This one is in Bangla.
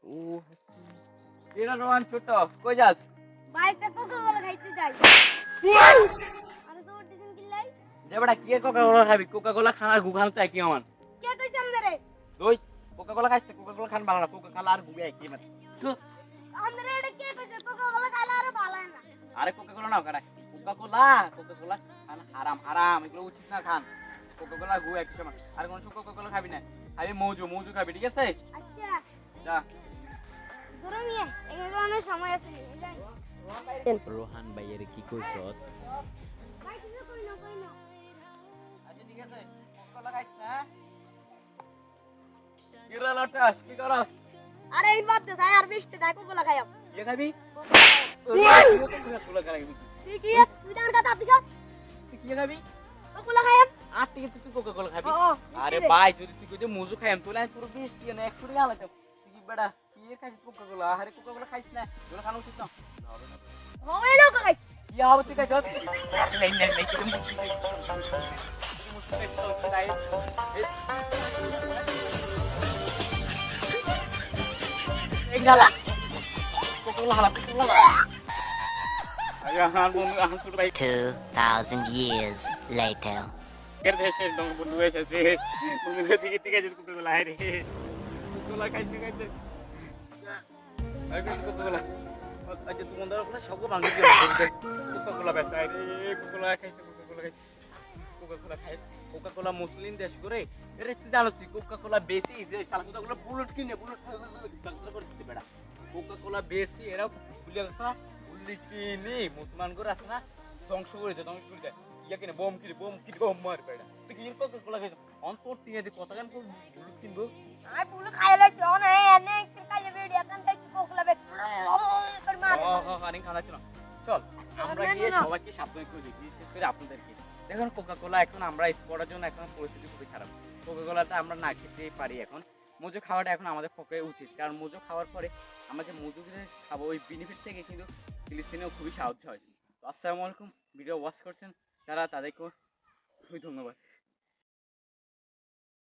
ও এরা রোহান ছোট কই যাস? বাইকটা কোকা-কোলা খাইতে যাই। আরে জোর দিছেন কি লাই? যে বেটা কি এর কোকা-কোলা খাবি? কোকা-কোলা খানার গু খান চাই কি আমার? কে কইছে আমদারে? তুই কোকা-কোলা খাইছ না? কোকা-কোলা খান ভালো না। কোকা-কোলা আর গু একই মানে। আমদারে এটা কে কইছে কোকা-কোলা খাইলে আরো ভালো হয় না? আরে কোকা-কোলা নাও কাটা। কোকা-কোলা কোকা-কোলা খান হারাম হারাম এগুলো উচিত না খান। কোকা-কোলা গু একই সমান। আর কোন কোকা-কোলা খাবি না। খাবি মৌজু মৌজু খাবি ঠিক আছে? আচ্ছা যা ধরো মিয়া এখানে অনেক সময় আছে যাই। রোহান ভাইয়ের কি কইছত? ভাই কিছু কই না। আচ্ছা ঠিক আছে কোকা-কোলা খাইছ না? কি রে লটাস কি করস? আরে এই বাদ দে ভাই আর বৃষ্টি দেখ কোকা-কোলা খাইও। কি খাবি? কোকা-কোলা খাবি। তুই কি তুই আমার কথা দিছ? তুই কি খাবি? কোকা-কোলা খাইও। আর থেকে তুই কোকা-কোলা খাবি? ও আরে ভাই যদি তুই কইতে মুজু খাইম তোলে আমি পুরো 20 টি না 1 কোটি আলাইতাম। তুই কি বেটা কি খাইছিস কোকা-কোলা? আরে কোকা-কোলা খাইছ না? তোরা খানো উচিত না। হবে না। হবে লোক খাই। কি হবে তুই খাইছ? নাই নাই নাই কি মুজু খাই। এই গালা কোকা-কোলা হালা কোকা-কোলা আরে আমার বন্ধু আমার ছোট ভাই 2,000 years later. কেন এসে দম বন্ধু এসেছে বন্ধু দিকে দিকে যেতে কোকা-কোলা আরে কোকা-কোলা খাইতে খাইতে আরে কোকা-কোলা আচ্ছা তুমি মন্দার কোলা সব ভাঙি দিয়ে কোকা-কোলা বেচা আরে কোকা-কোলা খাইতে কোকা-কোলা খাইতে কোকা-কোলা খাই কোকা-কোলা মুসলিম দেশ করে আরে তুই জানোস কোকা-কোলা বেশি যে শালা কোকা-কোলা বুলেট কিনে বুলেট করে দিতে বেড়া কোকা-কোলা বেশি এরা ভুলে গেছ না বুল্লি কিনে মুসলমান করে আছে না ধ্বংস করে দেয় ইয়া কিনে বোম মার বেড়া তুই কি কোকা-কোলা খাইছ অন্তর টিয়ে দি কথা কেন বুলেট কিনবো আমি পুরো খাইলে চল এনে একটা খাইলে ভিডিও কান তাই কোকা-কোলা বেক করে মার। আরে খানা ছিল চল আমরা গিয়ে সবাইকে সাবধান করে দিই বিশেষ করে আপনাদেরকে দেখুন কোকা-কোলা এখন আমরা পড়ার জন্য এখন পরিস্থিতি খুবই খারাপ কোকা-কোলাটা আমরা না খেতে পারি এখন মোজো খাওয়াটা এখন আমাদের পক্ষে উচিত কারণ মোজো খাওয়ার পরে আমরা যে মোজো খাবো ওই বেনিফিট থেকে কিন্তু ফিলিস্তিনেও খুবই সাহায্য হয় তো আসসালামু আলাইকুম ভিডিও ওয়াচ করছেন যারা তাদেরকেও খুবই ধন্যবাদ।